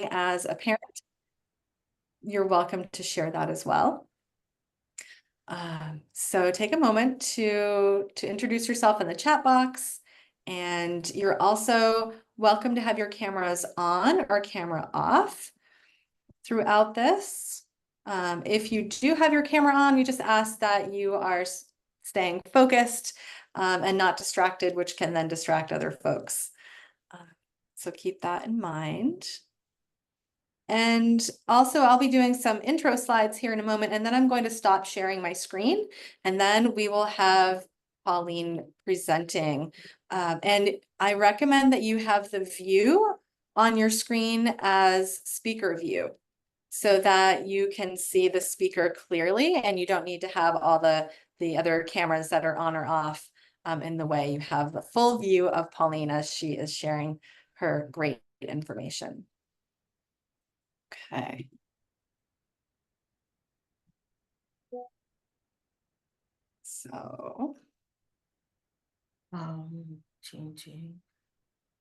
as a parent, you're welcome to share that as well. So take a moment to introduce yourself in the chat box, and you're also welcome to have your cameras on or camera off throughout this. If you do have your camera on, we just ask that you are staying focused and not distracted, which can then distract other folks. So keep that in mind. And also I'll be doing some intro slides here in a moment, and then I'm going to stop sharing my screen, and then we will have Pauline presenting. And I recommend that you have the view on your screen as speaker view, so that you can see the speaker clearly and you don't need to have all the other cameras that are on or off in the way. You have the full view of Pauline as she is sharing her great information. Okay. So, changing.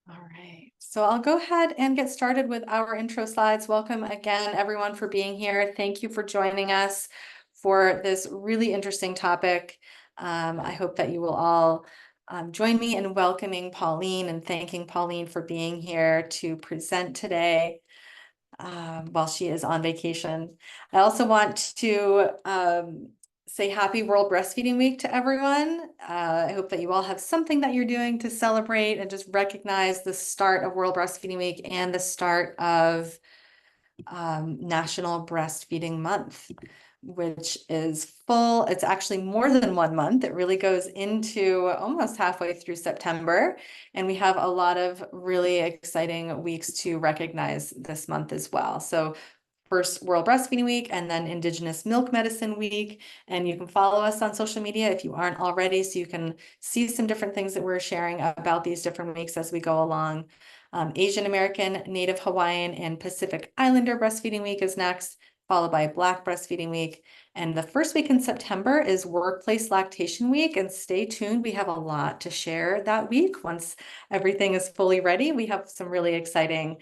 All right, so I'll go ahead and get started with our intro slides. Welcome again, everyone, for being here. Thank you for joining us for this really interesting topic. I hope that you will all join me in welcoming Pauline and thanking Pauline for being here to present today while she is on vacation. I also want to say happy World Breastfeeding Week to everyone. I hope that you all have something that you're doing to celebrate and just recognize the start of World Breastfeeding Week and the start of National Breastfeeding Month, which is full. It's actually more than 1 month. It really goes into almost halfway through September. And we have a lot of really exciting weeks to recognize this month as well. So first World Breastfeeding Week, and then Indigenous Milk Medicine Week. And you can follow us on social media if you aren't already, so you can see some different things that we're sharing about these different weeks as we go along. Asian American, Native Hawaiian, and Pacific Islander Breastfeeding Week is next, followed by Black Breastfeeding Week. And the first week in September is Workplace Lactation Week. And stay tuned, we have a lot to share that week. Once everything is fully ready, we have some really exciting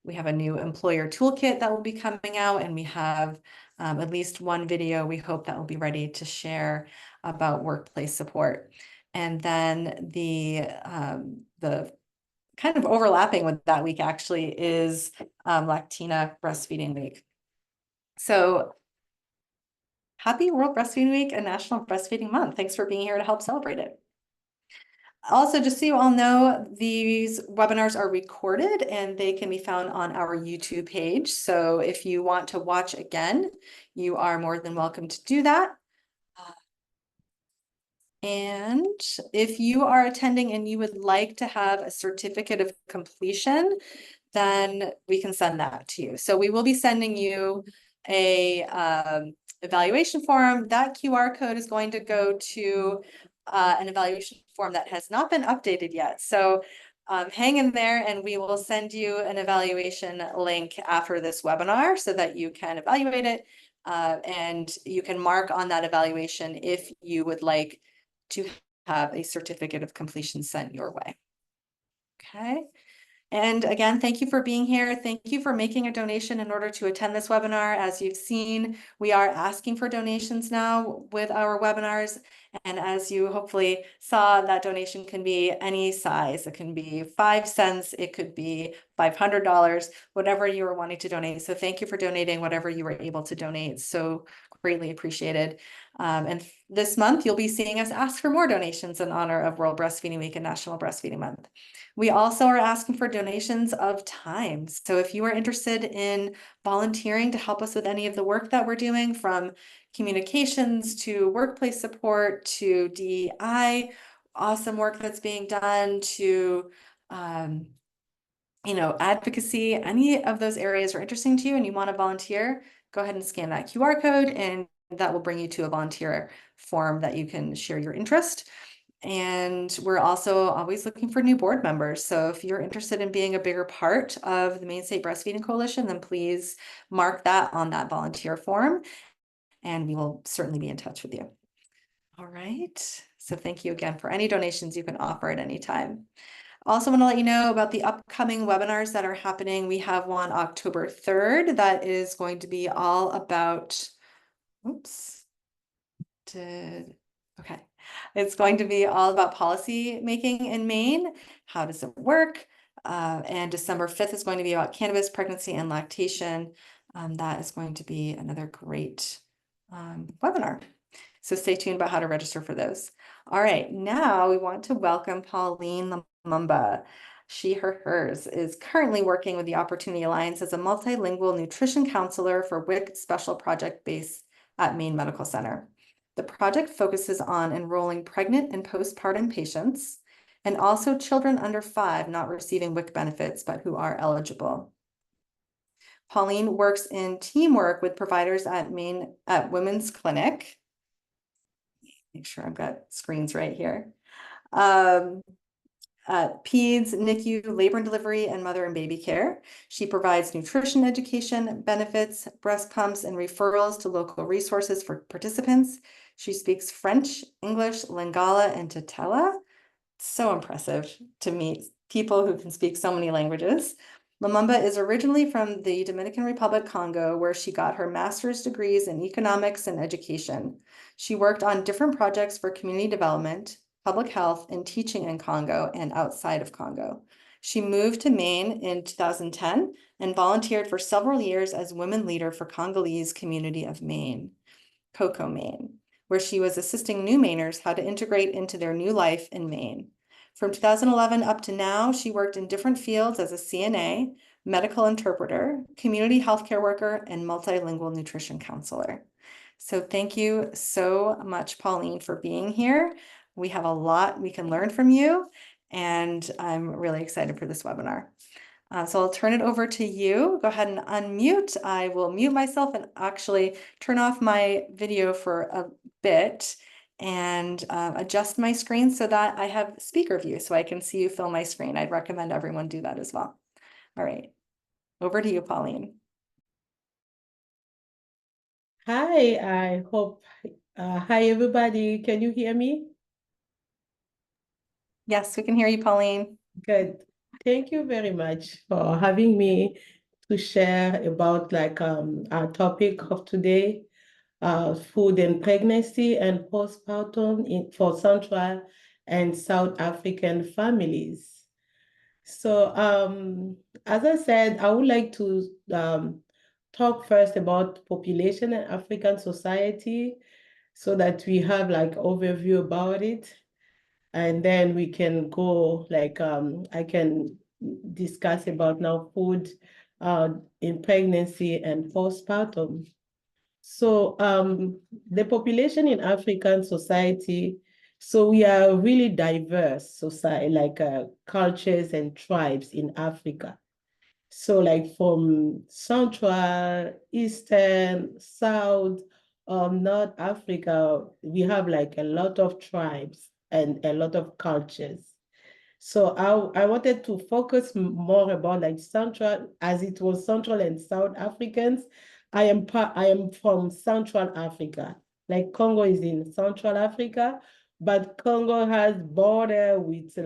we have a new employer toolkit that will be coming out, and we have at least one video we hope that will be ready to share about workplace support. And then the kind of overlapping with that week actually is Lactina Breastfeeding Week. So happy World Breastfeeding Week and National Breastfeeding Month. Thanks for being here to help celebrate it. Also, just so you all know, these webinars are recorded and they can be found on our YouTube page. So if you want to watch again, you are more than welcome to do that. And if you are attending and you would like to have a certificate of completion, then we can send that to you. So we will be sending you a evaluation form. That QR code is going to go to an evaluation form that has not been updated yet. So hang in there and we will send you an evaluation link after this webinar so that you can evaluate it and you can mark on that evaluation if you would like to have a certificate of completion sent your way. Okay. And again, thank you for being here. Thank you for making a donation in order to attend this webinar. As you've seen, we are asking for donations now with our webinars. And as you hopefully saw, that donation can be any size. It can be 5 cents, it could be $500, whatever you are wanting to donate. So thank you for donating whatever you were able to donate. So greatly appreciated. And this month, you'll be seeing us ask for more donations in honor of World Breastfeeding Week and National Breastfeeding Month. We also are asking for donations of time. So if you are interested in volunteering to help us with any of the work that we're doing, from communications to workplace support to DEI, awesome work that's being done, to advocacy, any of those areas are interesting to you and you want to volunteer, go ahead and scan that QR code and that will bring you to a volunteer form that you can share your interest. And we're also always looking for new board members. So if you're interested in being a bigger part of the Maine State Breastfeeding Coalition, then please mark that on that volunteer form and we will certainly be in touch with you. All right. So thank you again for any donations you can offer at any time. Also want to let you know about the upcoming webinars that are happening. We have one October 3rd that is going to be all about, oops, okay. It's going to be all about policy making in Maine. How does it work? And December 5th is going to be about cannabis, pregnancy, and lactation. That is going to be another great webinar. So stay tuned about how to register for those. All right, now we want to welcome Pauline Lumumba. She, her, hers is currently working with the Opportunity Alliance as a multilingual nutrition counselor for WIC Special Project based at Maine Medical Center. The project focuses on enrolling pregnant and postpartum patients and also children under 5 not receiving WIC benefits, but who are eligible. Pauline works in teamwork with providers at Women's Clinic. Make sure I've got screens right here. Peds, NICU, labor and delivery, and mother and baby care. She provides nutrition education, benefits, breast pumps, and referrals to local resources for participants. She speaks French, English, Lingala, and Tetela. So impressive to meet people who can speak so many languages. Lumumba is originally from the Dominican Republic, Congo, where she got her master's degrees in economics and education. She worked on different projects for community development, public health, and teaching in Congo and outside of Congo. She moved to Maine in 2010 and volunteered for several years as women leader for Congolese community of Maine, Cocoa, Maine, where she was assisting new Mainers how to integrate into their new life in Maine. From 2011 up to now, she worked in different fields as a CNA, medical interpreter, community healthcare worker, and multilingual nutrition counselor. So thank you so much, Pauline, for being here. We have a lot we can learn from you, and I'm really excited for this webinar. So I'll turn it over to you. Go ahead and unmute. I will mute myself and actually turn off my video for a bit and adjust my screen so that I have speaker view so I can see you fill my screen. I'd recommend everyone do that as well. All right, over to you, Pauline. Hi, I hope, hi everybody, can you hear me? Yes, we can hear you, Pauline. Good. Thank you very much for having me to share about our topic of today, food and pregnancy and postpartum for Central and South African families. So as I said, I would like to talk first about population and African society so that we have like overview about it. And then we can go I can discuss about now food in pregnancy and postpartum. So the population in African society, so we are really diverse society, cultures and tribes in Africa. So like from Central, Eastern, South, North Africa, we have like a lot of tribes and a lot of cultures. So I wanted to focus more about like Central, as it was Central and South Africans. I am from Central Africa. Like Congo is in Central Africa, but Congo has border with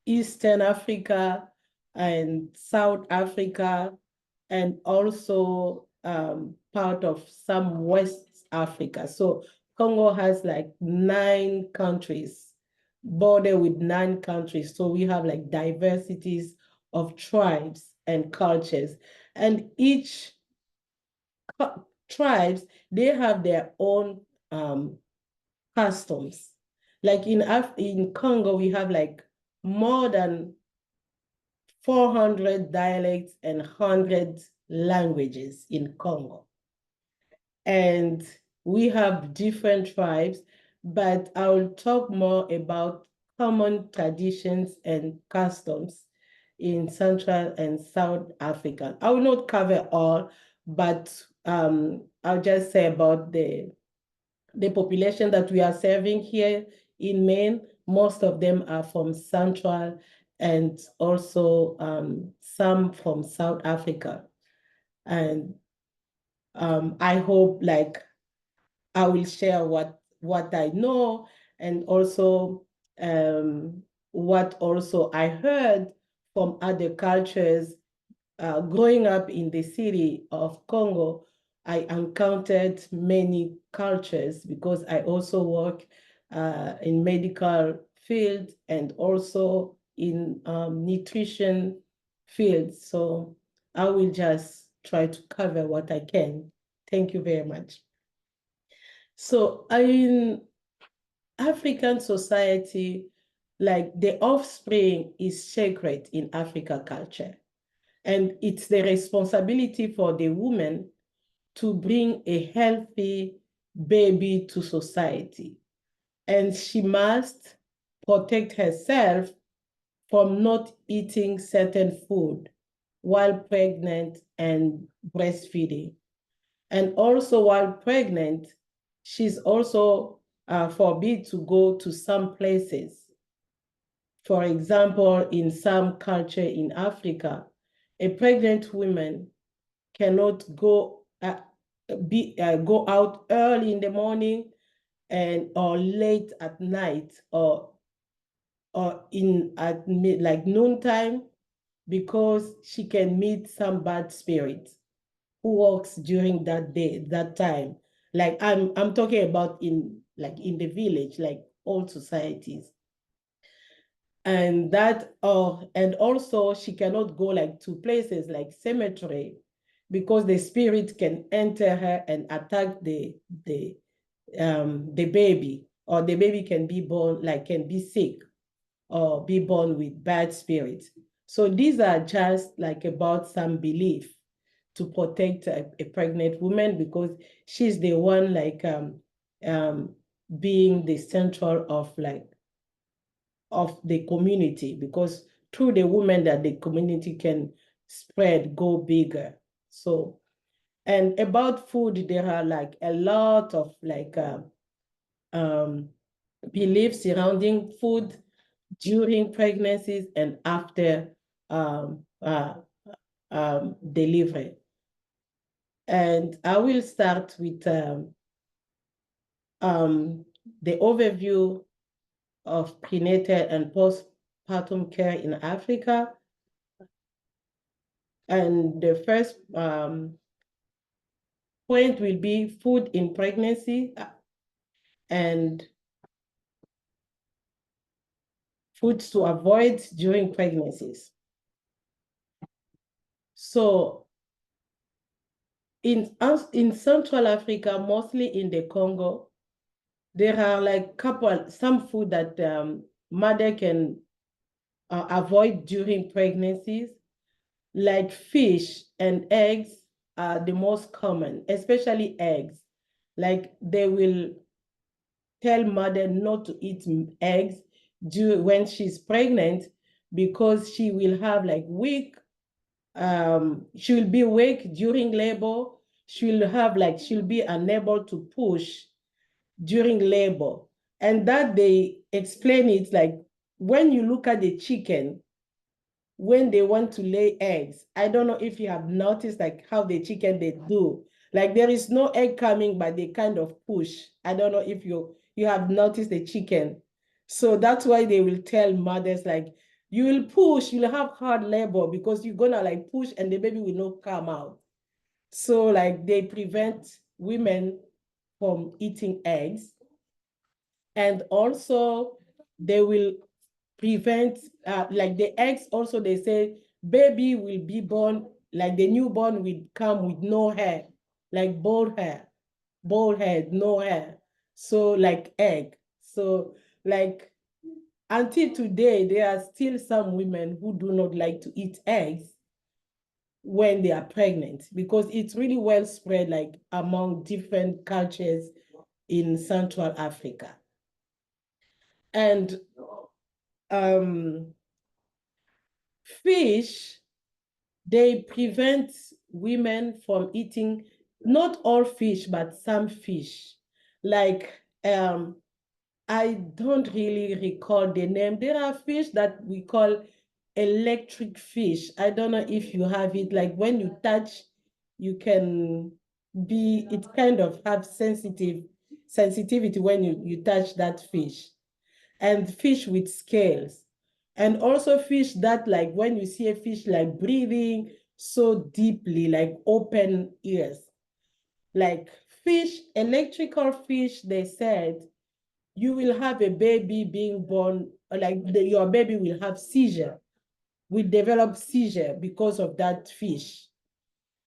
Eastern Africa and South Africa, and also part of some West Africa. So Congo has like 9 countries, border with 9 countries. So we have like diversities of tribes and cultures. And each tribes, they have their own customs. Like in Congo, we have like more than 400 dialects and 100 languages in Congo. And we have different tribes, but I will talk more about common traditions and customs in Central and South Africa. I will not cover all, but I'll just say about the population that we are serving here in Maine. Most of them are from Central and also some from South Africa. And I hope I will share what I know, and also what also I heard from other cultures. Growing up in the city of Congo, I encountered many cultures because I also work in medical field and also in nutrition field. So I will just try to cover what I can. Thank you very much. So in African society, like the offspring is sacred in African culture. And it's the responsibility for the woman to bring a healthy baby to society. And she must protect herself from not eating certain food while pregnant and breastfeeding. And also while pregnant, she's also forbid to go to some places. For example, in some culture in Africa, a pregnant woman cannot go go out early in the morning and or late at night or in at like noontime, because she can meet some bad spirits who walks during that day, that time. Like I'm talking about in in the village, like all societies. And that and also she cannot go like to places like cemetery, because the spirit can enter her and attack the baby, or the baby can be born, like can be sick or be born with bad spirits. So these are just like about some belief to protect a pregnant woman, because she's the one like being the central of the community, because through the woman that the community can spread, go bigger. So, and about food, there are like a lot of like beliefs surrounding food during pregnancies and after delivery. And I will start with the overview of prenatal and postpartum care in Africa. And the first point will be food in pregnancy and foods to avoid during pregnancies. So in Central Africa, mostly in the Congo, there are like some food that mother can avoid during pregnancies, like fish and eggs are the most common, especially eggs. Like they will tell mother not to eat eggs when she's pregnant, because she will have like weak, she will be weak during labor. She'll be unable to push during labor. And that they explain it like, when you look at the chicken, when they want to lay eggs, I don't know if you have noticed like how the chicken they do. Like there is no egg coming, but they kind of push. I don't know if you have noticed the chicken. So that's why they will tell mothers like, you will push, you'll have hard labor because you're gonna like push and the baby will not come out. So like they prevent women from eating eggs. And also they will prevent, like the eggs also, they say baby will be born, like the newborn will come with no hair, like bald head, no hair. So like egg. So like until today, there are still some women who do not like to eat eggs when they are pregnant, because it's really well spread like among different cultures in Central Africa. And fish, they prevent women from eating, not all fish, but some fish. Like, I don't really recall the name. There are fish that we call electric fish. I don't know if you have it. Like when you touch, you can it kind of have sensitivity when you touch that fish. And fish with scales. And also fish that, like when you see a fish like breathing so deeply, like open ears, like fish, electrical fish, they said, you will have a baby being born, like your baby will have seizure, will develop seizure because of that fish.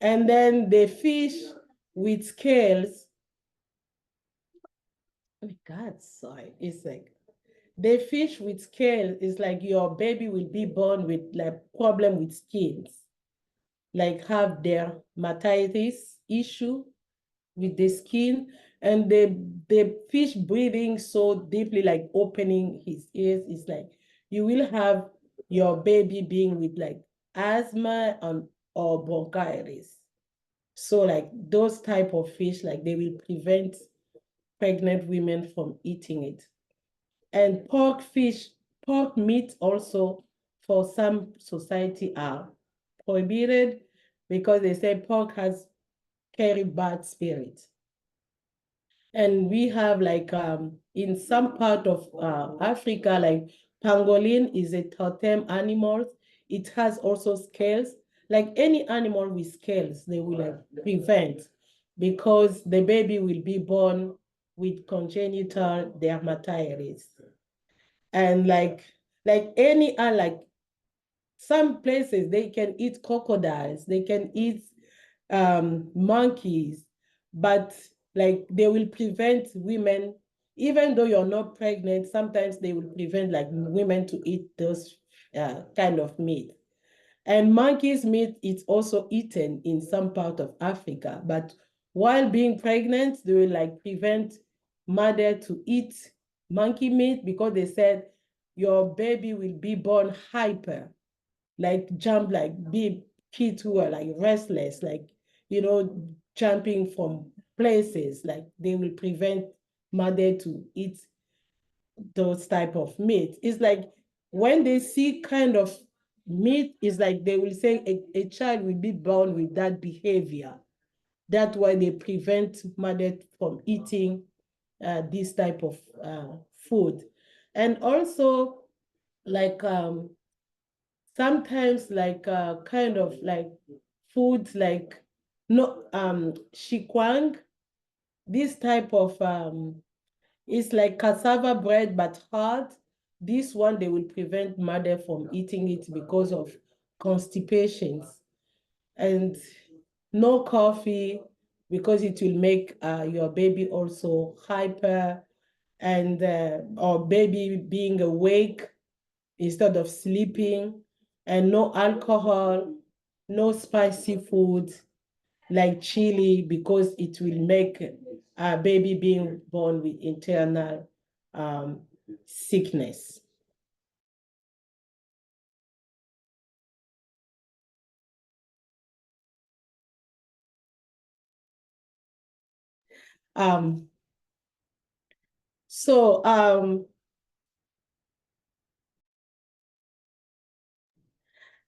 And then the fish with scales, oh my God, sorry, it's like, the fish with scales is like your baby will be born with like problem with skins, like have dermatitis issue with the skin, and the fish breathing so deeply, like opening his ears, is like you will have your baby being with like asthma and or bronchitis. So like those type of fish, like they will prevent pregnant women from eating it. And pork meat also for some society are prohibited because they say pork has carry bad spirit. And we have like in some part of Africa, like pangolin is a totem animal. It has also scales. Like any animal with scales, they will like prevent, because the baby will be born with congenital dermatitis. And like any like some places they can eat crocodiles, they can eat monkeys, but like they will prevent women, even though you're not pregnant, sometimes they will prevent like women to eat those kind of meat. And monkey's meat is also eaten in some part of Africa, but while being pregnant, they will like prevent mother to eat monkey meat because they said your baby will be born hyper, like jump, like be kids who are like restless, like, jumping from places, like they will prevent mother to eat those type of meat. It's like when they see kind of meat, it's like they will say a child will be born with that behavior. That's why they prevent mother from eating this type of food. And also like sometimes like kind of like foods like no shikwang, this type of it's like cassava bread but hard. This one they will prevent mother from eating it because of constipations. And no coffee, because it will make your baby also hyper, and or baby being awake instead of sleeping. And no alcohol, no spicy food like chili, because it will make a baby being born with internal sickness. Um, so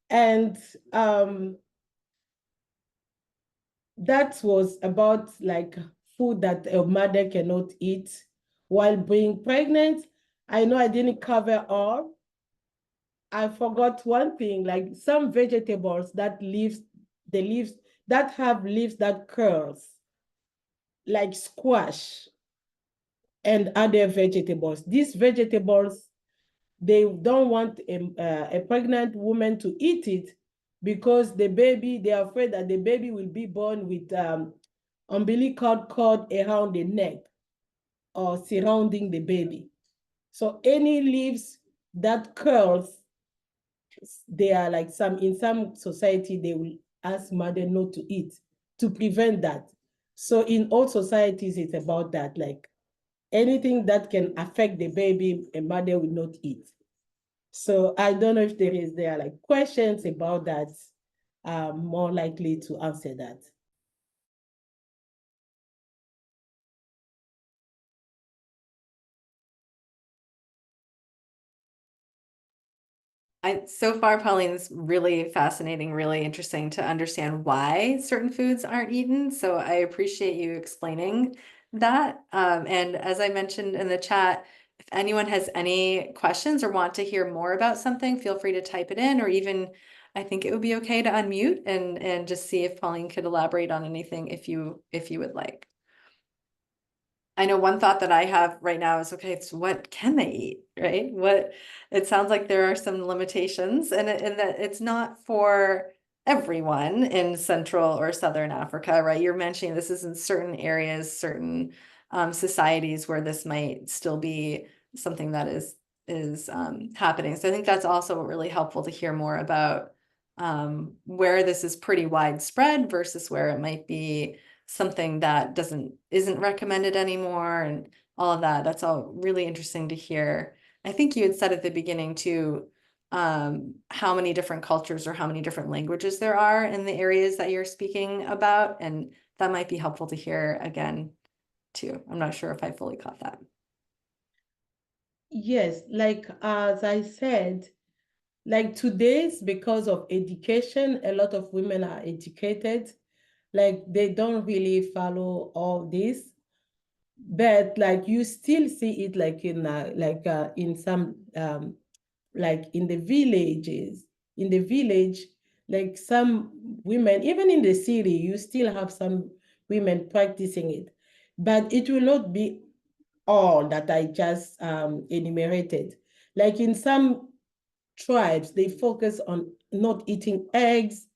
and that was about like food that a mother cannot eat while being pregnant. I know I didn't cover all. I forgot one thing, like some vegetables that leaves, the leaves that have leaves that curls, like squash and other vegetables. These vegetables, they don't want a pregnant woman to eat it because the baby, they are afraid that the baby will be born with umbilical cord around the neck or surrounding the baby. So any leaves that curls, they are like in some society, they will ask mother not to eat to prevent that. So in all societies, it's about that, like anything that can affect the baby, a mother will not eat. So I don't know if there are like questions about that, more likely to answer that. So far, Pauline, it's really fascinating, really interesting to understand why certain foods aren't eaten. So I appreciate you explaining that. And as I mentioned in the chat, if anyone has any questions or want to hear more about something, feel free to type it in, or even I think it would be okay to unmute and just see if Pauline could elaborate on anything if you would like. I know one thought that I have right now is, okay, it's what can they eat, right? It sounds like there are some limitations, and that it's not for everyone in Central or Southern Africa, right? You're mentioning this is in certain areas, certain societies where this might still be something that is happening. So I think that's also really helpful to hear more about where this is pretty widespread versus where it might be something that isn't recommended anymore, and all of that. That's all really interesting to hear. I think you had said at the beginning too, how many different cultures or how many different languages there are in the areas that you're speaking about, and that might be helpful to hear again too. I'm not sure if I fully caught that. Yes, like as I said, like today's because of education, a lot of women are educated. Like they don't really follow all this, but like you still see it like in some like in the villages, in the village, like some women, even in the city, you still have some women practicing it, but it will not be all that I just enumerated. Like in some tribes, they focus on not eating eggs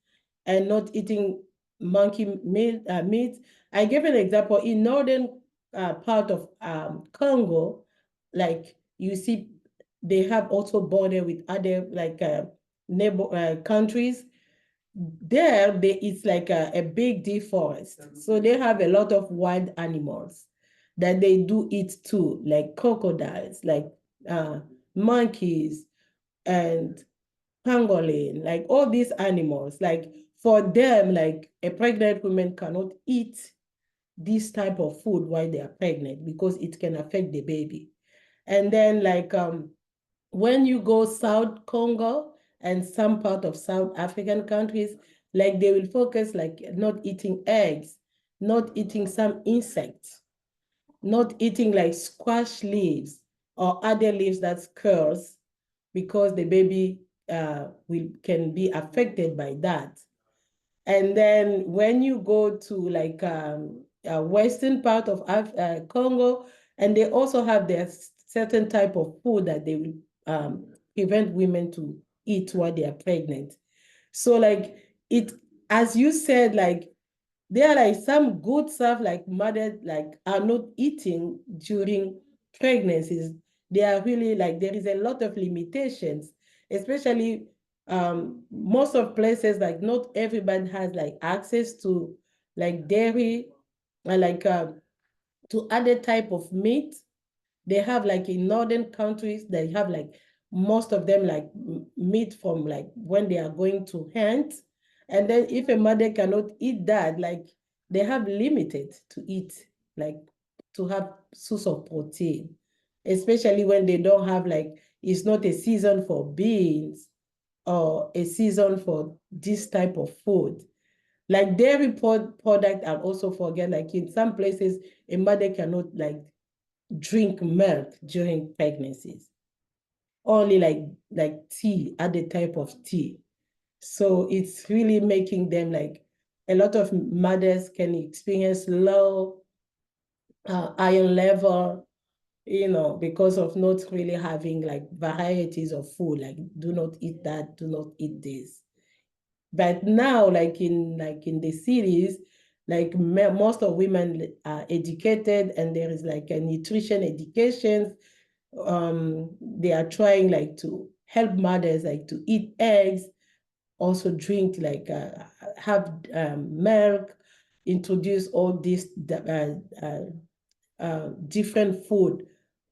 and not eating monkey meat. I give an example in northern part of Congo, like you see, they have also border with other like neighbor countries. It's like a big deep forest, so they have a lot of wild animals that they do eat too, like crocodiles, like monkeys, and pangolin, like all these animals. Like for them, like a pregnant woman cannot eat this type of food while they are pregnant because it can affect the baby. And then like when you go South Congo and some part of South African countries, like they will focus like not eating eggs, not eating some insects, not eating like squash leaves or other leaves that's curls, because the baby can be affected by that. And then when you go to like a western part of Congo, and they also have their certain type of food that they will prevent women to eat while they are pregnant. So like it, as you said, like there are like some good stuff like mothers like are not eating during pregnancies. They are really like, there is a lot of limitations, especially most of places, like not everybody has like access to like dairy and like to other type of meat. They have like in northern countries, they have like most of them like meat from like when they are going to hunt. And then if a mother cannot eat that, like they have limited to eat, like to have source of protein, especially when they don't have like, it's not a season for beans or a season for this type of food. Like dairy product, and also forget, like in some places, a mother cannot like drink milk during pregnancies, only like tea, other type of tea. So it's really making them like, a lot of mothers can experience low iron level, because of not really having like varieties of food, like do not eat that, do not eat this. But now, like in the cities, like most of women are educated, and there is like a nutrition education. They are trying like to help mothers like to eat eggs, also drink like have milk, introduce all these different food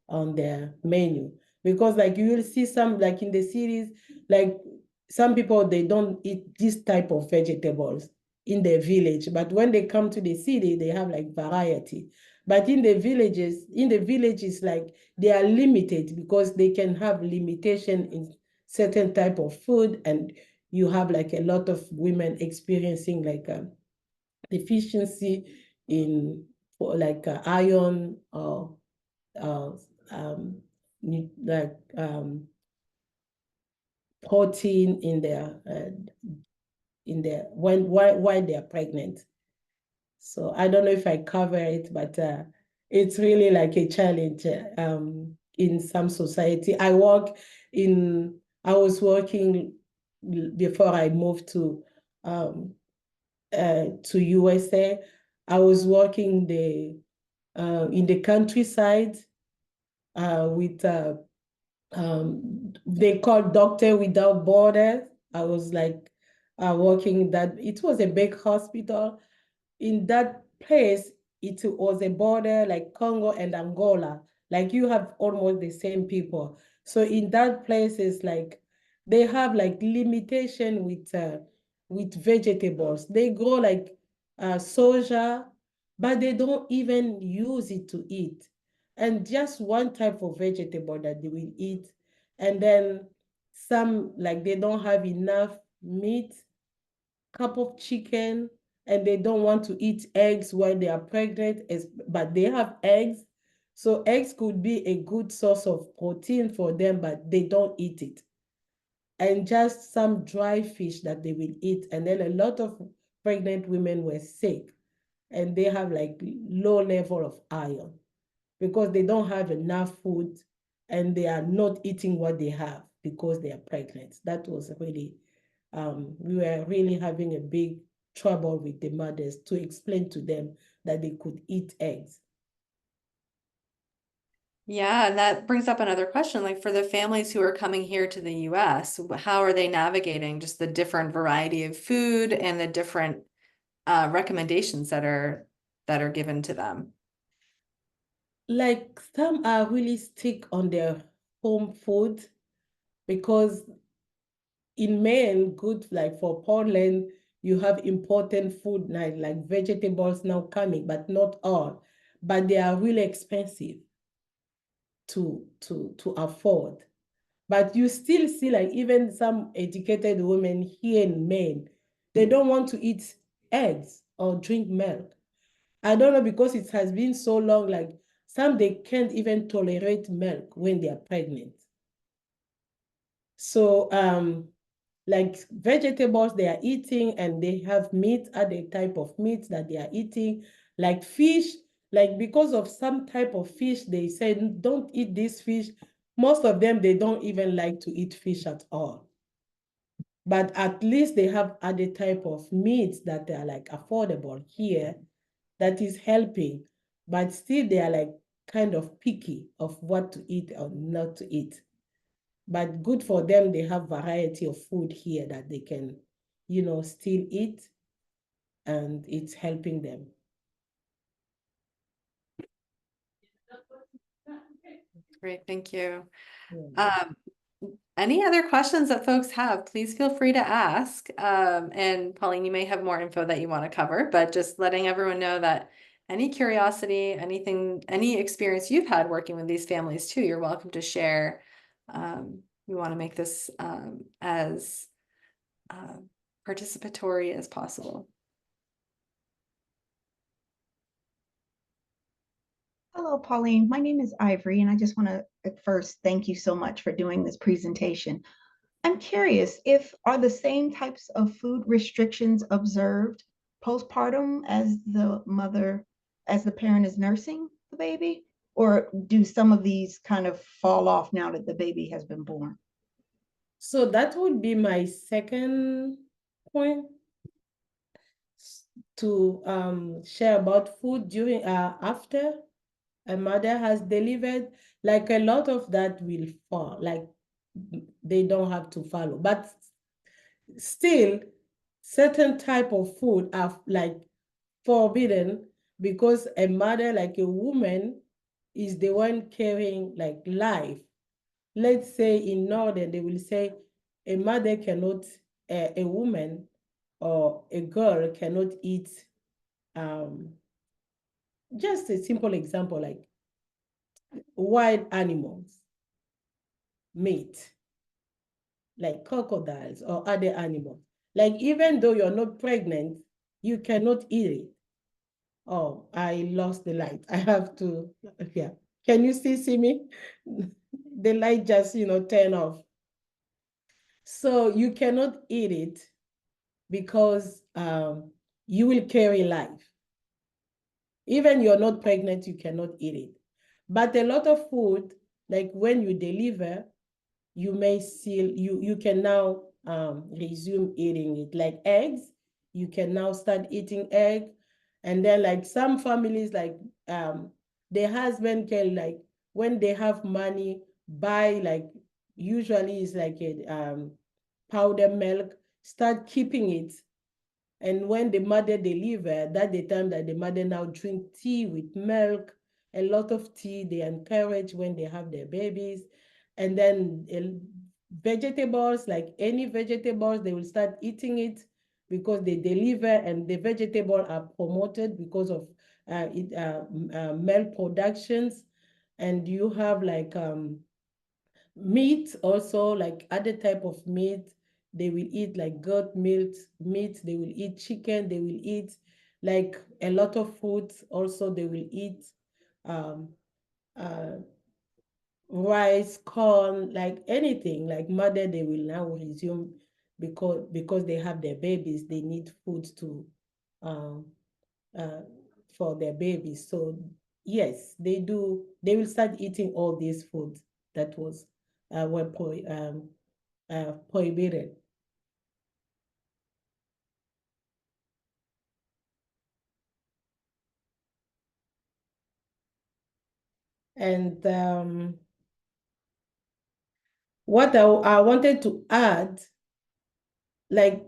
on their menu. Because like you will see some, like in the cities, like some people, they don't eat this type of vegetables in their village, but when they come to the city, they have like variety. But in the villages, like they are limited because they can have limitation in certain type of food, and you have like a lot of women experiencing like deficiency in like iron or uh, like protein in their while they are pregnant. So I don't know if I cover it, but it's really like a challenge in some society. I was working before I moved to USA. I was working in the countryside with they call Doctor Without Borders. I was like working that. It was a big hospital. In that place, it was a border like Congo and Angola. Like you have almost the same people. So in that place, it's like they have like limitation with vegetables. They grow like soja, but they don't even use it to eat. And just one type of vegetable that they will eat. And then some like they don't have enough meat, cup of chicken, and they don't want to eat eggs while they are pregnant, but they have eggs. So eggs could be a good source of protein for them, but they don't eat it. And just some dry fish that they will eat. And then a lot of pregnant women were sick and they have like low level of iron because they don't have enough food and they are not eating what they have because they are pregnant. That was really, we were really having a big trouble with the mothers to explain to them that they could eat eggs. Yeah, and that brings up another question, like for the families who are coming here to the US, how are they navigating just the different variety of food and the different recommendations that are given to them? Like some are really stick on their home food because in Maine, good like for Portland, you have important food like vegetables now coming, but not all. But they are really expensive to afford. But you still see like even some educated women here in Maine, they don't want to eat eggs or drink milk. I don't know because it has been so long, like some they can't even tolerate milk when they are pregnant. So like vegetables they are eating and they have meat, other type of meat that they are eating, like fish, like because of some type of fish, they said, don't eat this fish. Most of them, they don't even like to eat fish at all. But at least they have other type of meats that are like affordable here that is helping. But still they are like kind of picky of what to eat or not to eat. But good for them, they have variety of food here that they can, still eat, and it's helping them. Great, thank you. Yeah. Any other questions that folks have, please feel free to ask. And Pauline, you may have more info that you want to cover, but just letting everyone know that any curiosity, anything, any experience you've had working with these families too, you're welcome to share. We want to make this as participatory as possible. Hello, Pauline. My name is Ivory, and I just want to at first thank you so much for doing this presentation. I'm curious are the same types of food restrictions observed postpartum as the parent is nursing the baby, or do some of these kind of fall off now that the baby has been born? So that would be my second point to share about food during after a mother has delivered. Like a lot of that will fall, like they don't have to follow, but still certain type of food are like forbidden because a mother, like a woman, is the one carrying like life. Let's say in Northern, they will say a mother cannot, a woman or a girl cannot eat, just a simple example, like wild animals, meat, like crocodiles or other animals. Like even though you're not pregnant, you cannot eat it. Oh, I lost the light. I have to, yeah. Can you still see me? the light just, turn off. So you cannot eat it because you will carry life. Even you're not pregnant, you cannot eat it. But a lot of food, like when you deliver, you may still, you can now resume eating it. Like eggs, you can now start eating egg. And then like some families, like their husband can, like when they have money, buy, like usually it's like a powder milk, start keeping it. And when the mother deliver, that's the time that the mother now drink tea with milk, a lot of tea they encourage when they have their babies. And then vegetables, like any vegetables, they will start eating it because they deliver, and the vegetables are promoted because of milk productions. And you have like meat also, like other type of meat. They will eat like goat meat, they will eat chicken, they will eat like a lot of foods. Also they will eat um rice, corn, like anything, like mother, they will now resume because they have their babies, they need food to um uh for their babies. So yes, they will start eating all these foods that was were prohibited. And what I wanted to add, like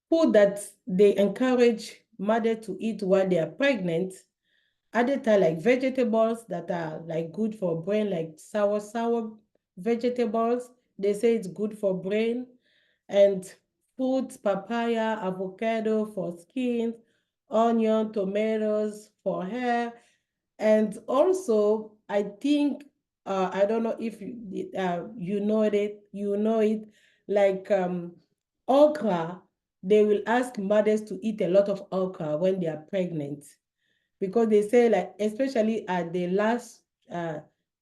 food that they encourage mother to eat while they are pregnant, other time like vegetables that are like good for brain, like sour vegetables, they say it's good for brain. And fruits, papaya, avocado for skin, onion, tomatoes for hair. And also, I think, I don't know if you know it, like okra, they will ask mothers to eat a lot of okra when they are pregnant, because they say, like, especially at the last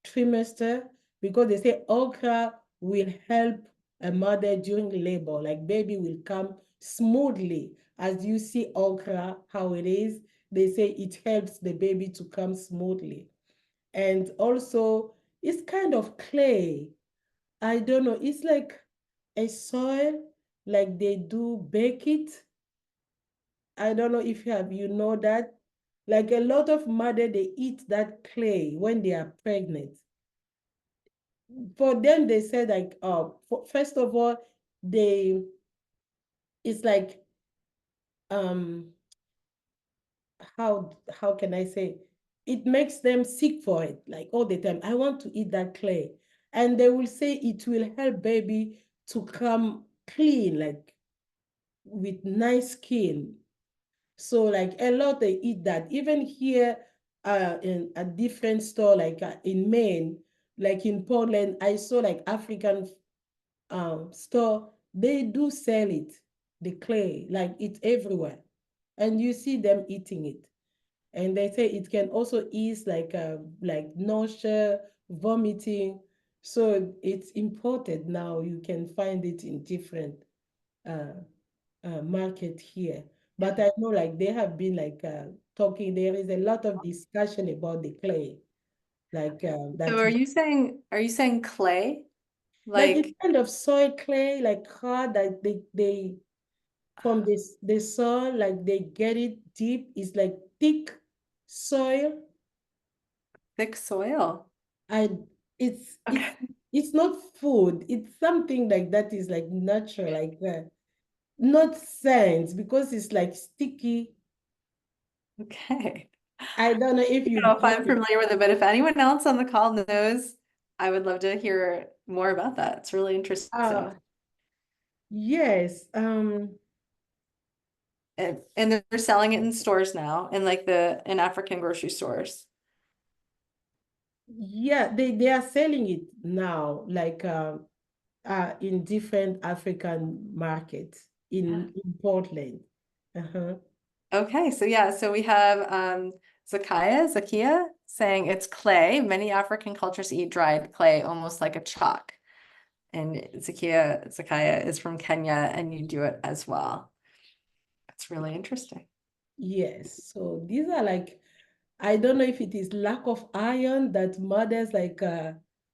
trimester, because they say okra will help a mother during labor, like baby will come smoothly. As you see okra, how it is, they say it helps the baby to come smoothly. And also, it's kind of clay. I don't know, it's like a soil, like they do bake it. I don't know if you know that. Like a lot of mother, they eat that clay when they are pregnant. For them, they said like, first of all, it's like, how can I say? It makes them sick for it, like all the time. I want to eat that clay. And they will say it will help baby to come clean, like with nice skin. So like a lot they eat that. Even here in a different store, like in Maine, like in Portland, I saw like African store, they do sell it, the clay, like it's everywhere. And you see them eating it. And they say it can also ease like nausea, vomiting. So it's imported now. You can find it in different market here. But I know like they have been like talking, there is a lot of discussion about the clay. Like that So are you saying clay? like it's Like, kind of soil clay, like hard that they from the soil, like they get it deep. It's like thick soil. thick soil? I it's Okay. it's not food. It's something like that is like natural, like not sand, because it's like sticky. Okay. I don't know if I you don't know if get I'm it. familiar with it, but if anyone else on the call knows, I would love to hear more about that. It's really interesting. Yes. And they're selling it in stores now, in like in African grocery stores. Yeah, they are selling it now, like in different African markets in Portland. Uh-huh. Okay, so yeah, so we have Zakia saying it's clay. Many African cultures eat dried clay almost like a chalk. And Zakaya is from Kenya, and you do it as well. It's really interesting. Yes, so these are like, I don't know if it is lack of iron that mothers like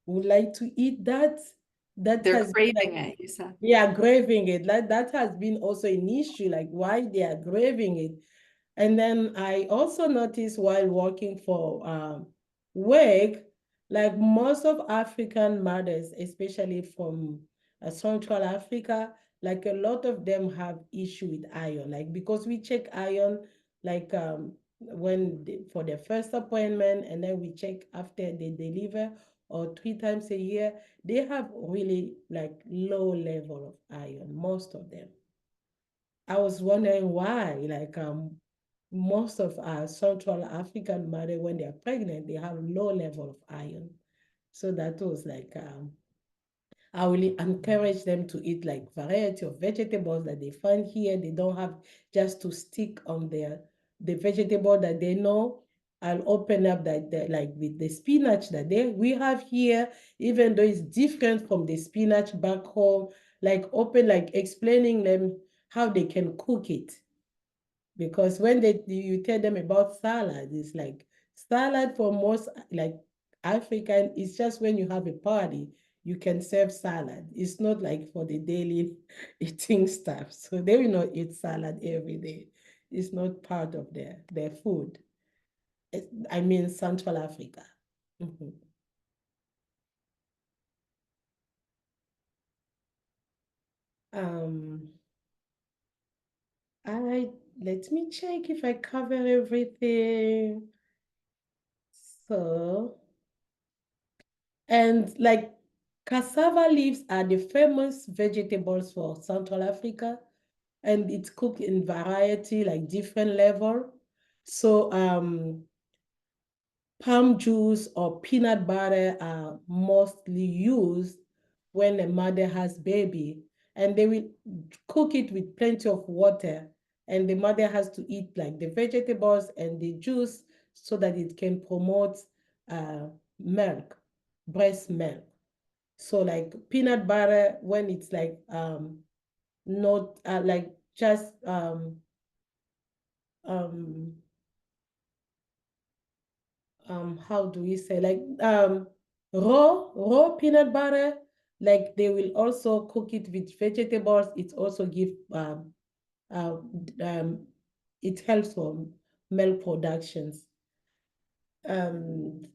would like to eat that. That They're has been craving like, it, you said. yeah, craving it. That has been also an issue, like why they are craving it. And then I also noticed while working for WIC, like most of African mothers, especially from Central Africa, like a lot of them have issue with iron, like because we check iron like for their first appointment, and then we check after they deliver or 3 times a year, they have really like low level of iron, most of them. I was wondering why, like most of our Central African mothers, when they are pregnant, they have low level of iron. So that was like, I will encourage them to eat like variety of vegetables that they find here. They don't have just to stick on the vegetable that they know. I'll open up that like with the spinach that we have here, even though it's different from the spinach back home, like explaining them how they can cook it. Because when you tell them about salad, it's like salad for most like African, it's just when you have a party, you can serve salad. It's not like for the daily eating stuff. So they will not eat salad every day. It's not part of their food. I mean, Central Africa. Mm-hmm. Let me check if I cover everything. So, and like cassava leaves are the famous vegetables for Central Africa, and it's cooked in variety, like different level. So palm juice or peanut butter are mostly used when a mother has baby, and they will cook it with plenty of water, and the mother has to eat like the vegetables and the juice so that it can promote milk, breast milk. So like peanut butter, when it's like not like just how do we say, like raw peanut butter, like they will also cook it with vegetables. It also give it helps for milk productions. And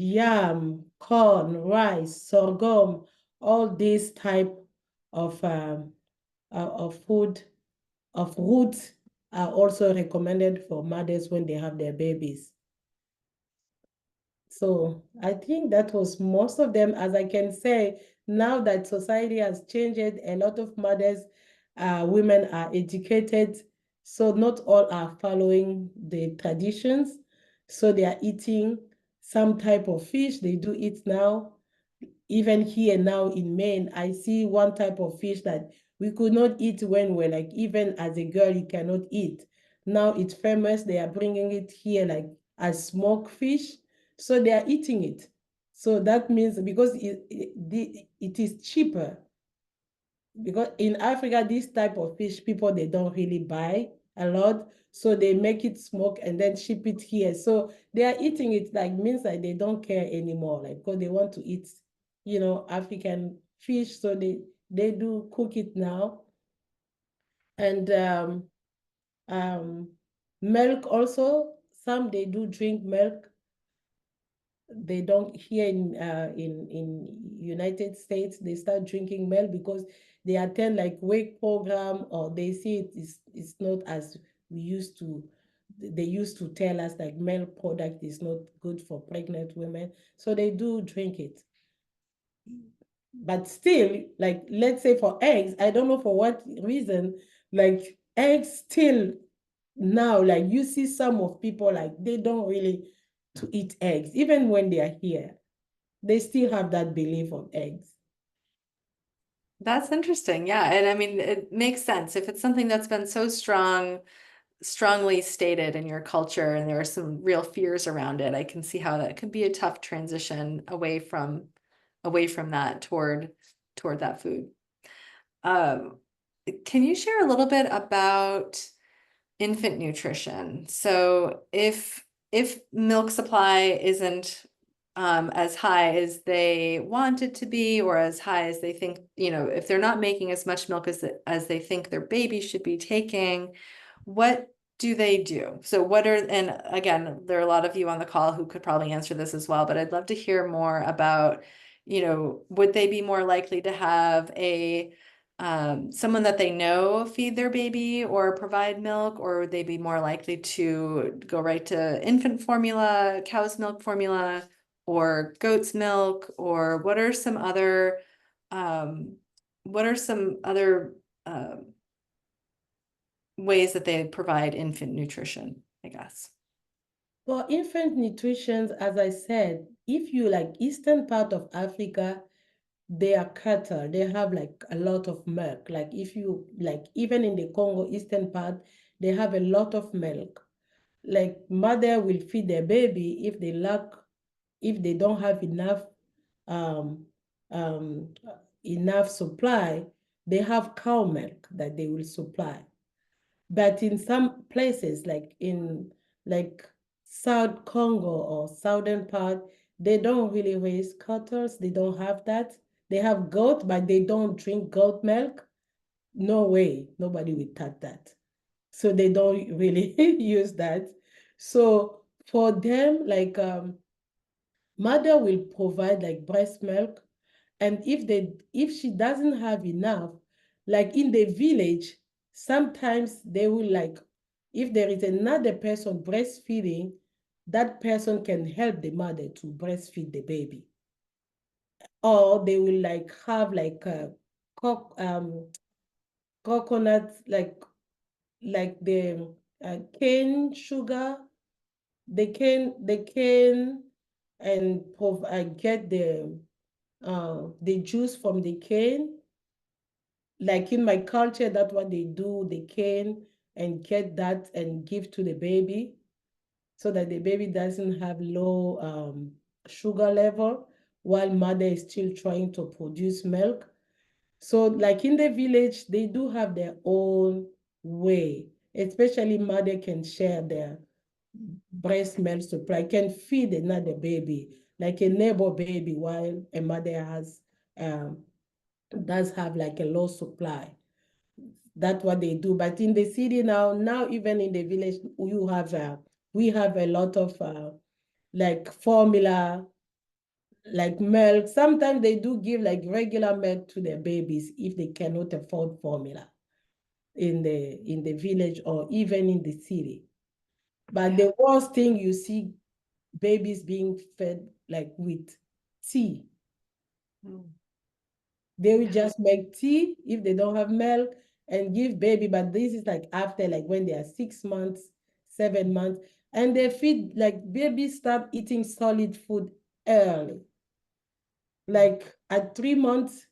yam, corn, rice, sorghum, all these type of food, of roots are also recommended for mothers when they have their babies. So I think that was most of them. As I can say, now that society has changed, a lot of mothers, women are educated. So not all are following the traditions. So they are eating some type of fish. They do eat now. Even here now in Maine, I see one type of fish that we could not eat when we're like, even as a girl, you cannot eat. Now it's famous. They are bringing it here like as smoked fish. So they are eating it. So that means because it is cheaper. Because in Africa, this type of fish, people, they don't really buy a lot. So they make it smoke and then ship it here. So they are eating it, like means that they don't care anymore, like because they want to eat, African fish. So they do cook it now. And milk also, some they do drink milk. They don't, here in United States, they start drinking milk because they attend like WIC program, or they see it's not as we used to. They used to tell us like milk product is not good for pregnant women, so they do drink it. But still, like let's say for eggs, I don't know for what reason, like eggs still now, like you see some of people like they don't really to eat eggs, even when they are here. They still have that belief of eggs. That's interesting. Yeah. And I mean, it makes sense. If it's something that's been so strong strongly stated in your culture and there are some real fears around it, I can see how that could be a tough transition away from that toward that food. Can you share a little bit about infant nutrition? So if milk supply isn't as high as they want it to be, or as high as they think, if they're not making as much milk as they think their baby should be taking, what do they do? So and again, there are a lot of you on the call who could probably answer this as well, but I'd love to hear more about, would they be more likely to have someone that they know feed their baby or provide milk, or would they be more likely to go right to infant formula, cow's milk formula, or goat's milk, or what are some other ways that they provide infant nutrition, I guess? For infant nutrition, as I said, if you like eastern part of Africa, they are cattle, they have like a lot of milk. Like if you like, even in the Congo eastern part, they have a lot of milk. Like mother will feed their baby if they don't have enough um, enough supply, they have cow milk that they will supply. But in some places, like in South Congo or southern part, they don't really raise cattle. They don't have that. They have goat, but they don't drink goat milk. No way, nobody will touch that. So they don't really use that. So for them, like mother will provide like breast milk, and if she doesn't have enough, like in the village, sometimes they will like, if there is another person breastfeeding, that person can help the mother to breastfeed the baby. Or they will like have like a coconut, like the cane sugar, they can and get the juice from the cane. Like in my culture, that's what they do. They can and get that and give to the baby so that the baby doesn't have low sugar level while mother is still trying to produce milk. So like in the village, they do have their own way, especially mother can share their breast milk supply, can feed another baby, like a neighbor baby, while a mother does have like a low supply. That's what they do. But in the city now even in the village, we have a lot of like formula, like milk. Sometimes they do give like regular milk to their babies if they cannot afford formula in the village or even in the city. But the worst thing, you see babies being fed like with tea. They will just make tea if they don't have milk and give baby, but this is like after, like when they are 6 months, 7 months, and they feed, like babies start eating solid food early. Like at 3 months,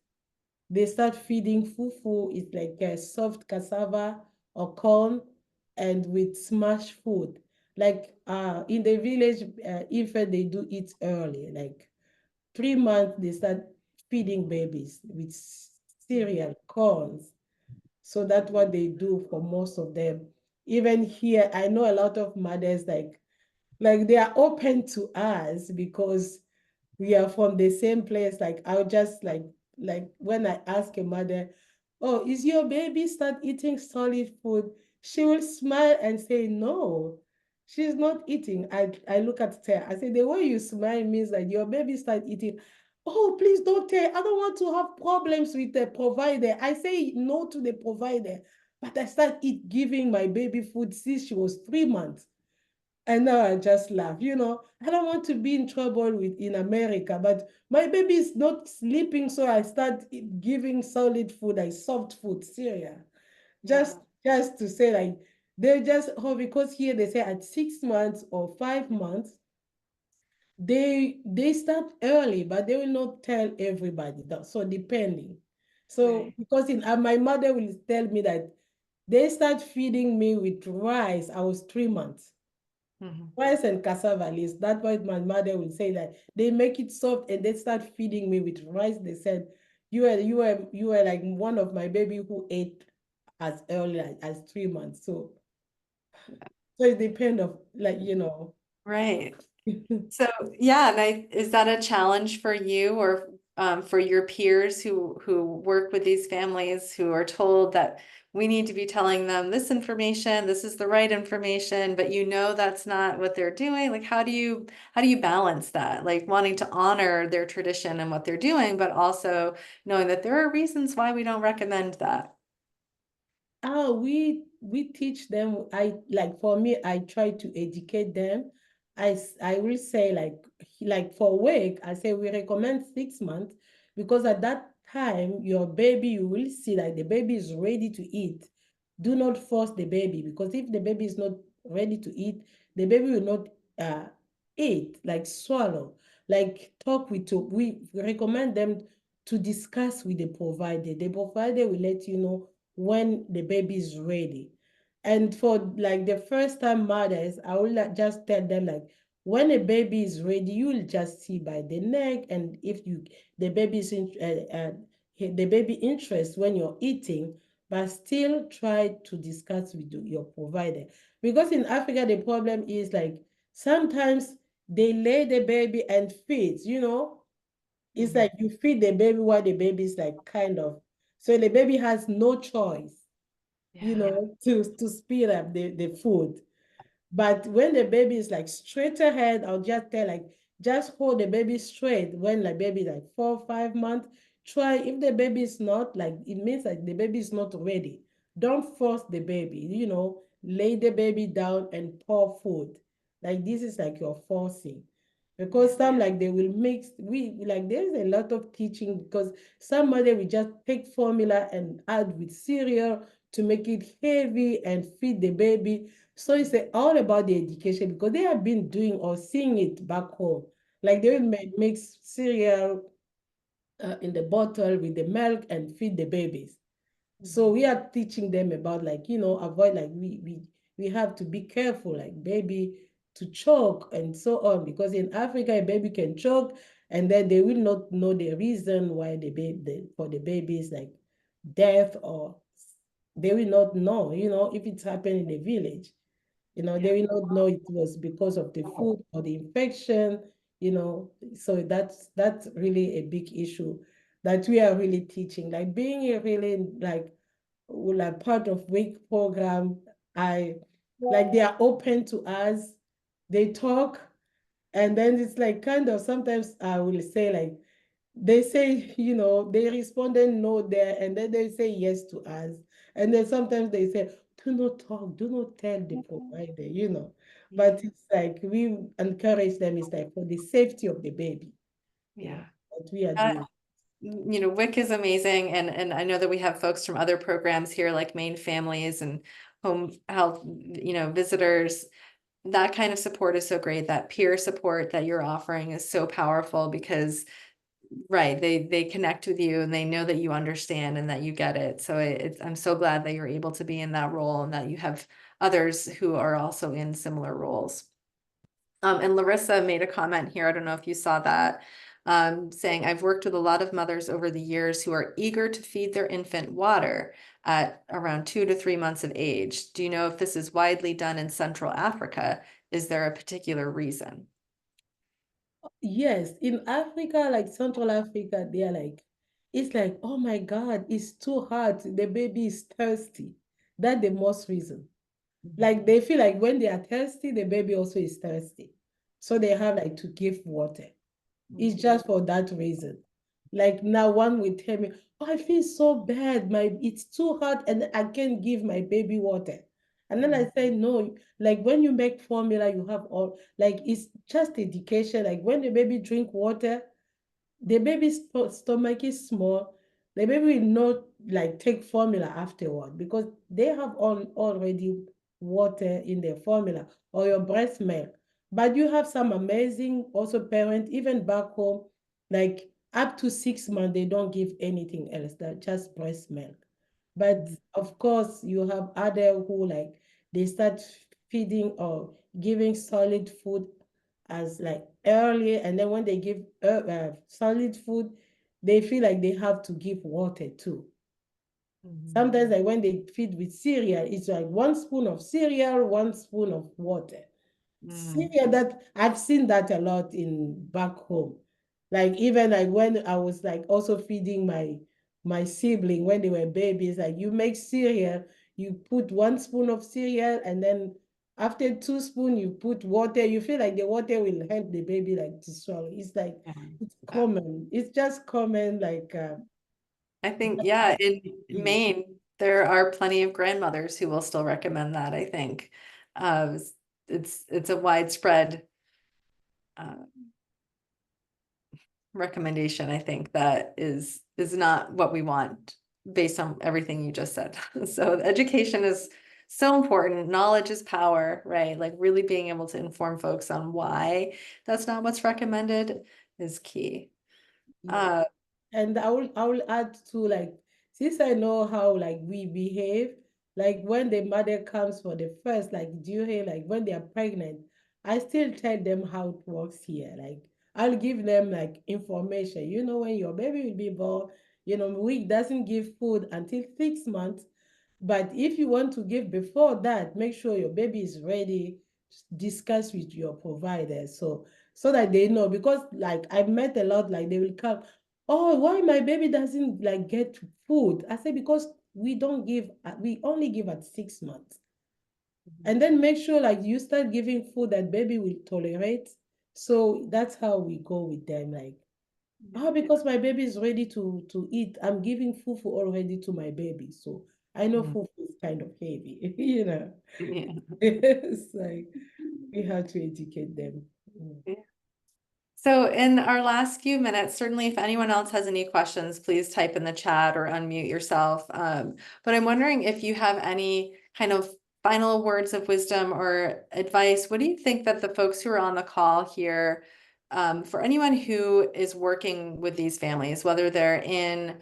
they start feeding fufu. It's like a soft cassava or corn and with smashed food. Like in the village, infant, they do eat early. Like 3 months, they start feeding babies with cereal, corns. So that's what they do for most of them. Even here, I know a lot of mothers like they are open to us because we are from the same place. Like I'll just like when I ask a mother, oh, is your baby start eating solid food? She will smile and say, no, she's not eating. I look at her, I say, the way you smile means that your baby start eating. Oh, please don't tell. I don't want to have problems with the provider. I say no to the provider, but I start giving my baby food since she was 3 months. And now I just laugh, I don't want to be in trouble in America, but my baby is not sleeping, so I start giving solid food, like soft food, cereal. Just to say, like, they just, because here they say at 6 months or 5 months, they start early, but they will not tell everybody that. So depending. So because my mother will tell me that They start feeding me with rice. I was 3 months. Rice and cassava leaves. That's why my mother would say that they make it soft and they start feeding me with rice. They said, you were like one of my baby who ate as early as 3 months. So it depends of like, Right. So yeah, and is that a challenge for you or for your peers who work with these families who are told that we need to be telling them this information, this is the right information, but you know that's not what they're doing? Like how do you balance that? Like wanting to honor their tradition and what they're doing, but also knowing that there are reasons why we don't recommend that. Oh, we teach them. For me, I try to educate them. I will say like for WIC, I say we recommend 6 months because at that time your baby, you will see that the baby is ready to eat. Do not force the baby because if the baby is not ready to eat, the baby will not eat, like swallow. Like talk with we recommend them to discuss with the provider. The provider will let you know when the baby is ready. And for like the first time mothers, I will just tell them like when a baby is ready, you will just see by the neck, and if the baby is the baby interest when you're eating, but still try to discuss with your provider. Because in Africa, the problem is like sometimes they lay the baby and feed, it's like you feed the baby while the baby is like kind of, so the baby has no choice, to speed up the food. But when the baby is like straight ahead, I'll just tell like, just hold the baby straight when the baby is like 4 or 5 months. Try if the baby is not like, it means like the baby is not ready. Don't force the baby, lay the baby down and pour food. Like this is like you're forcing. Because some like they will mix, there's a lot of teaching because some mother will just take formula and add with cereal to make it heavy and feed the baby. So it's all about the education because they have been doing or seeing it back home. Like they will mix cereal in the bottle with the milk and feed the babies. So we are teaching them about avoid like we have to be careful like baby to choke and so on because in Africa a baby can choke and then they will not know the reason why for the baby is like death or they will not know if it's happened in the village. They will not know it was because of the food or the infection, so that's really a big issue that we are really teaching. Like being a really like part of WIC program, they are open to us, they talk, and then it's like kind of sometimes I will say like they say, they responded no there, and then they say yes to us. And then sometimes they say, do not talk, do not tell the provider. But it's like we encourage them, it's like for the safety of the baby. Yeah. What we are doing. WIC is amazing. And I know that we have folks from other programs here like Maine Families and home health, visitors. That kind of support is so great. That peer support that you're offering is so powerful because right, they connect with you and they know that you understand and that you get it. So I'm so glad that you're able to be in that role and that you have others who are also in similar roles. And Larissa made a comment here, I don't know if you saw that, saying, I've worked with a lot of mothers over the years who are eager to feed their infant water at around 2 to 3 months of age. Do you know if this is widely done in Central Africa? Is there a particular reason? Yes, in Africa, like Central Africa, they are like, it's like, oh my God, it's too hot. The baby is thirsty. That's the most reason. Like they feel like when they are thirsty, the baby also is thirsty. So they have like to give water. It's just for that reason. Like now one will tell me, oh, I feel so bad. It's too hot and I can't give my baby water. And then I say, no, like when you make formula, you have all, like it's just education. Like when the baby drink water, the baby's stomach is small. The baby will not like take formula afterward because they have already water in their formula or your breast milk. But you have some amazing also parents, even back home, like up to 6 months, they don't give anything else, that just breast milk. But of course, you have other who like they start feeding or giving solid food as like early, and then when they give solid food, they feel like they have to give water too. Sometimes like when they feed with cereal, it's like 1 spoon of cereal, 1 spoon of water. Cereal, that I've seen that a lot in back home. Like even like when I was like also feeding my sibling when they were babies, like you make cereal, you put 1 spoon of cereal, and then after 2 spoons you put water. You feel like the water will help the baby like to swallow. It's like it's common. It's just common like I think, yeah, in Maine, there are plenty of grandmothers who will still recommend that, I think. It's a widespread recommendation, I think, that is not what we want based on everything you just said. So education is so important. Knowledge is power, right? Like really being able to inform folks on why that's not what's recommended is key. And I will add to like, since I know how like we behave, like when the mother comes for the first, like during like when they are pregnant, I still tell them how it works here. Like I'll give them like information. You know, when your baby will be born, you know, WIC doesn't give food until 6 months. But if you want to give before that, make sure your baby is ready. Discuss with your provider so that they know, because like I've met a lot, like they will come, oh, why my baby doesn't like get food? I say because we don't give, we only give at 6 months. And then make sure like you start giving food that baby will tolerate. So that's how we go with them. Like, oh, because my baby is ready to eat, I'm giving fufu already to my baby. So I know fufu is kind of heavy, you know. Yeah. It's like we have to educate them. So in our last few minutes, certainly if anyone else has any questions, please type in the chat or unmute yourself. But I'm wondering if you have any kind of final words of wisdom or advice. What do you think that the folks who are on the call here, for anyone who is working with these families, whether they're in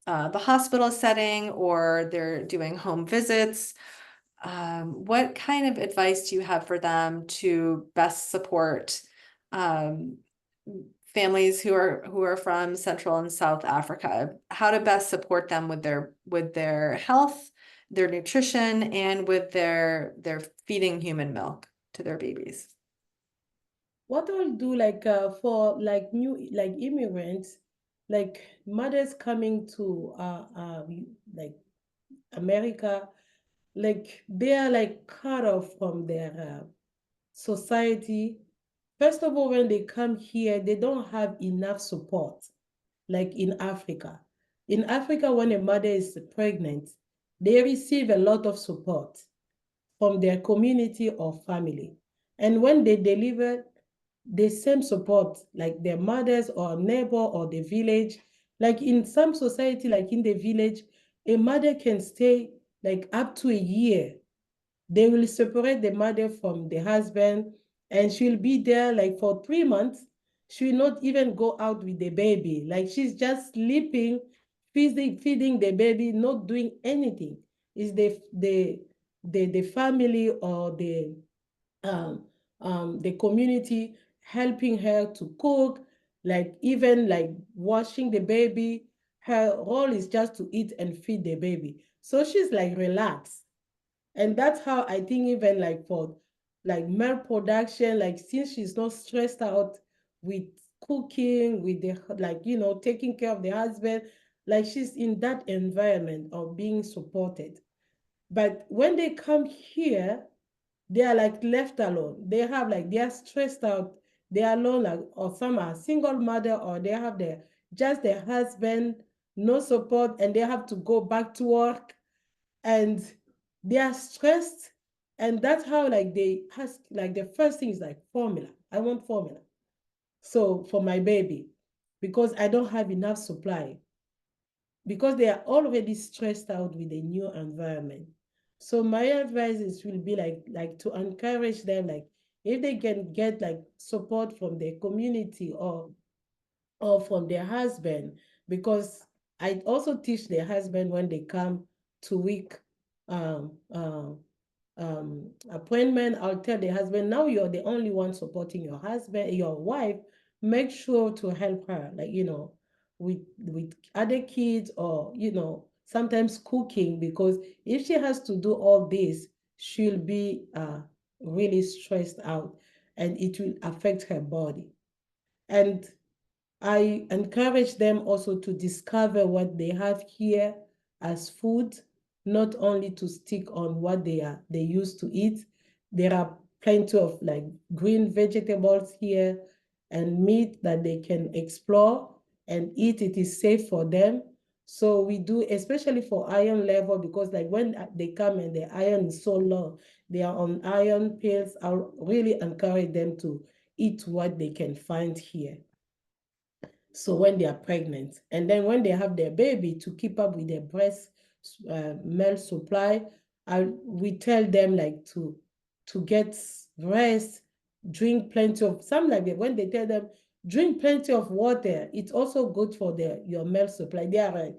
the hospital setting or they're doing home visits, what kind of advice do you have for them to best support families who are from Central and South Africa, how to best support them with their health, their nutrition, and with their feeding human milk to their babies? What I'll do like for like new like immigrants, like mothers coming to like America, like they are like cut off from their society. First of all, when they come here, they don't have enough support, like in Africa. In Africa, when a mother is pregnant, they receive a lot of support from their community or family. And when they deliver, the same support, like their mothers or neighbor or the village. Like in some society, like in the village, a mother can stay like up to a year. They will separate the mother from the husband, and she'll be there like for 3 months. She will not even go out with the baby. Like she's just sleeping, feeding the baby, not doing anything. Is the family or the community helping her to cook, like even like washing the baby. Her role is just to eat and feed the baby. So she's like relaxed. And that's how I think even like for like milk production, like since she's not stressed out with cooking, with the like, you know, taking care of the husband, like she's in that environment of being supported. But when they come here, they are like left alone. They have like they are stressed out. They are alone, like, or some are single mother, or they have just their husband, no support, and they have to go back to work, and they are stressed. And that's how like they ask, like the first thing is like formula. I want formula. So for my baby, because I don't have enough supply, because they are already stressed out with a new environment. So my advice is will be like to encourage them, like if they can get like support from their community or from their husband, because I also teach their husband when they come 2-week appointment, I'll tell the husband, now you're the only one supporting your husband, your wife, make sure to help her, like, with other kids, or, sometimes cooking, because if she has to do all this, she'll be really stressed out, and it will affect her body. And I encourage them also to discover what they have here as food, not only to stick on what they used to eat. There are plenty of like green vegetables here and meat that they can explore and eat. It is safe for them. So we do, especially for iron level, because like when they come and the iron is so low, they are on iron pills. I'll really encourage them to eat what they can find here. So when they are pregnant, and then when they have their baby, to keep up with their breast milk supply, we tell them like to get rest, drink plenty of, some like that, when they tell them drink plenty of water, it's also good for your milk supply. They are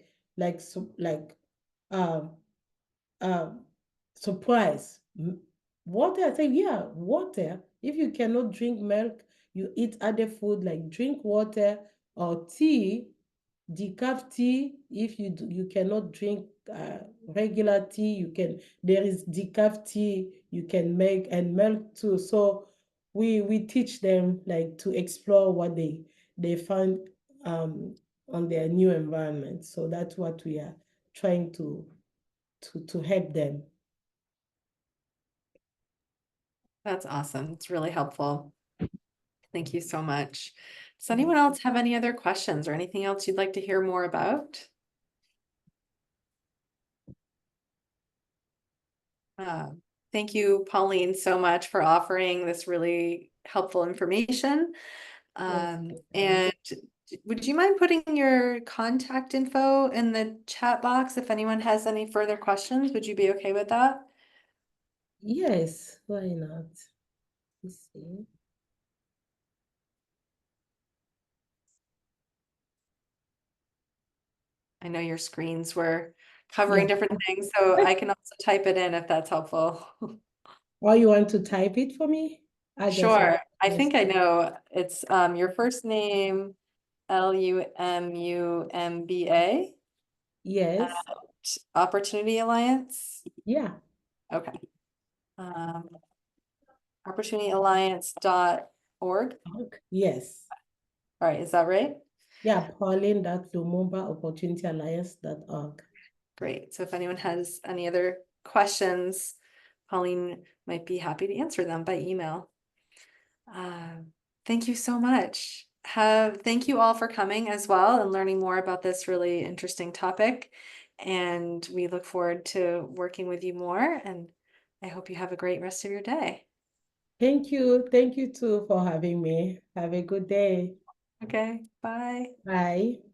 surprised. Water, I say, yeah, water. If you cannot drink milk, you eat other food, like drink water or tea, decaf tea. If you cannot drink regular tea, there is decaf tea you can make, and milk too. So we teach them like to explore what they find on their new environment. So that's what we are trying to help them. That's awesome. It's really helpful. Thank you so much. Does anyone else have any other questions or anything else you'd like to hear more about? Thank you, Pauline, so much for offering this really helpful information. And would you mind putting your contact info in the chat box if anyone has any further questions? Would you be okay with that? Yes, why not? Let's see. I know your screens were covering different things, so I can also type it in if that's helpful. Or you want to type it for me? Sure. I think I know. It's your first name, Lumumba. Yes. Opportunity Alliance. Yeah. Okay. opportunityalliance.org. Yes. All right, is that right? Yeah, Pauline.Lumumba, opporunityalliance.org. Great. So if anyone has any other questions, Pauline might be happy to answer them by email. Thank you so much. Thank you all for coming as well and learning more about this really interesting topic. And we look forward to working with you more. And I hope you have a great rest of your day. Thank you. Thank you too for having me. Have a good day. Okay, bye. Bye.